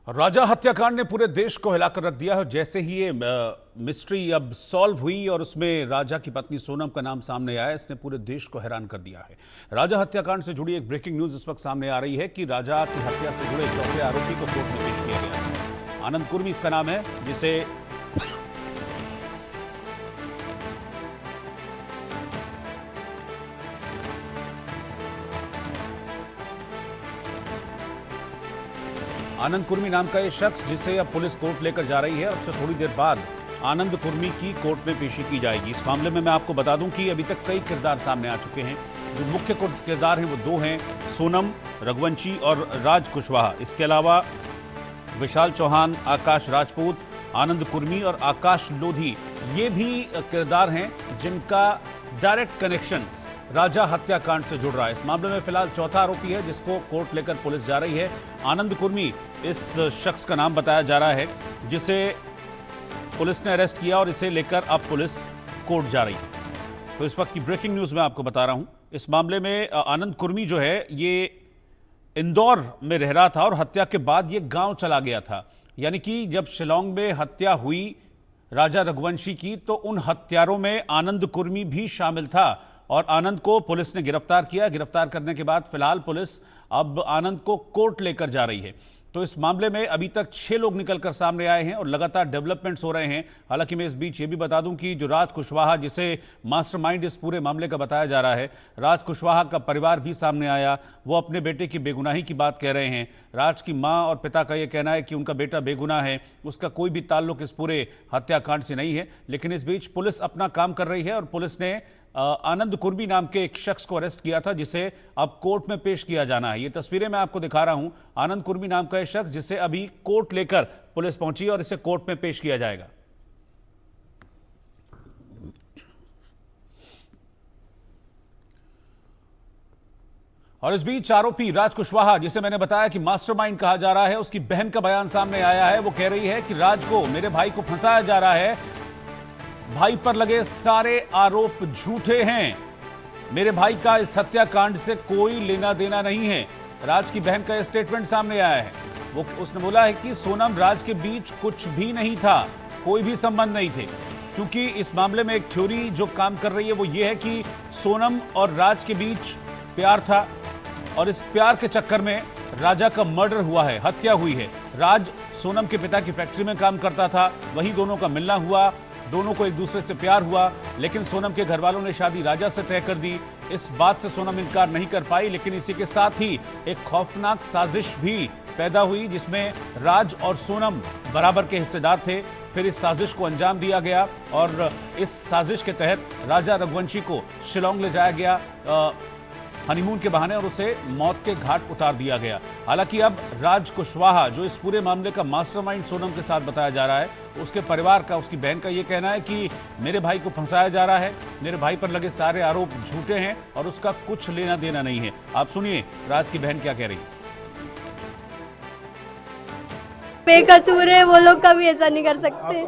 राजा हत्याकांड ने पूरे देश को हिलाकर रख दिया है। जैसे ही ये मिस्ट्री अब सॉल्व हुई और उसमें राजा की पत्नी सोनम का नाम सामने आया, इसने पूरे देश को हैरान कर दिया है। राजा हत्याकांड से जुड़ी एक ब्रेकिंग न्यूज इस वक्त सामने आ रही है कि राजा की हत्या से जुड़े चौथे आरोपी को कोर्ट में पेश किया गया है। आनंद कुर्मी इसका नाम है, जिसे आनंद कुर्मी नाम का ये शख्स, जिसे अब पुलिस कोर्ट लेकर जा रही है। अब से थोड़ी देर बाद आनंद कुर्मी की कोर्ट में पेशी की जाएगी। इस मामले में मैं आपको बता दूं कि अभी तक कई किरदार सामने आ चुके हैं। जो मुख्य किरदार हैं वो दो हैं, सोनम रघुवंशी और राज कुशवाहा। इसके अलावा विशाल चौहान, आकाश राजपूत, आनंद कुर्मी और आकाश लोधी, ये भी किरदार हैं जिनका डायरेक्ट कनेक्शन राजा हत्याकांड से जुड़ रहा है। इस मामले में फिलहाल चौथा आरोपी है जिसको कोर्ट लेकर पुलिस जा रही है। आनंद कुर्मी इस शख्स का नाम बताया जा रहा है जिसे पुलिस ने अरेस्ट किया और इसे लेकर अब पुलिस कोर्ट जा रही है। तो इस वक्त की ब्रेकिंग न्यूज मैं आपको बता रहा हूं। इस मामले में आनंद कुर्मी जो है ये इंदौर में रह रहा था और हत्या के बाद ये गांव चला गया था। यानी कि जब शिलांग में हत्या हुई राजा रघुवंशी की, तो उन हत्यारों में आनंद कुर्मी भी शामिल था और आनंद को पुलिस ने गिरफ्तार किया। गिरफ्तार करने के बाद फिलहाल पुलिस अब आनंद को कोर्ट लेकर जा रही है। तो इस मामले में अभी तक 6 लोग निकलकर सामने आए हैं और लगातार डेवलपमेंट्स हो रहे हैं। हालांकि मैं इस बीच ये भी बता दूं कि जो राज कुशवाहा, जिसे मास्टरमाइंड इस पूरे मामले का बताया जा रहा है, राज कुशवाहा का परिवार भी सामने आया। वो अपने बेटे की बेगुनाही की बात कह रहे हैं। राज की मां और पिता का ये कहना है कि उनका बेटा बेगुनाह है, उसका कोई भी ताल्लुक इस पूरे हत्याकांड से नहीं है। लेकिन इस बीच पुलिस अपना काम कर रही है और पुलिस ने आनंद कुर्मी नाम के एक शख्स को अरेस्ट किया था, जिसे अब कोर्ट में पेश किया जाना है। ये तस्वीरें मैं आपको दिखा रहा हूं। आनंद कुर्मी नाम का एक शख्स जिसे अभी कोर्ट लेकर पुलिस पहुंची और इसे कोर्ट में पेश किया जाएगा। और इस बीच आरोपी राज कुशवाहा, जिसे मैंने बताया कि मास्टरमाइंड कहा जा रहा है, उसकी बहन का बयान सामने आया है। वो कह रही है कि राज को, मेरे भाई को फंसाया जा रहा है, भाई पर लगे सारे आरोप झूठे हैं, मेरे भाई का इस हत्याकांड से कोई लेना देना नहीं है। राज की बहन का यह स्टेटमेंट सामने आया है। उसने बोला है कि सोनम राज के बीच कुछ भी नहीं था, कोई भी संबंध नहीं थे। क्योंकि इस मामले में एक थ्योरी जो काम कर रही है वो ये है कि सोनम और राज के बीच प्यार था और इस प्यार के चक्कर में राजा का मर्डर हुआ है, हत्या हुई है। राज सोनम के पिता की फैक्ट्री में काम करता था, वहीं दोनों का मिलना हुआ, दोनों को एक दूसरे से प्यार हुआ। लेकिन सोनम के घर वालों ने शादी राजा से तय कर दी। इस बात से सोनम इनकार नहीं कर पाई। लेकिन इसी के साथ ही एक खौफनाक साजिश भी पैदा हुई, जिसमें राज और सोनम बराबर के हिस्सेदार थे। फिर इस साजिश को अंजाम दिया गया और इस साजिश के तहत राजा रघुवंशी को शिलांग ले जाया गया हनीमून के बहाने और उसे मौत के घाट उतार दिया गया। हालांकि अब राज कुशवाहा, जो इस पूरे मामले का मास्टरमाइंड सोनम के साथ बताया जा रहा है, उसके परिवार का, उसकी बहन का ये कहना है कि मेरे भाई को फंसाया जा रहा है, मेरे भाई पर लगे सारे आरोप झूठे हैं और उसका कुछ लेना देना नहीं है। आप सुनिए राज की बहन क्या कह रही है। बेकसूर है, वो लोग कभी ऐसा नहीं कर सकते।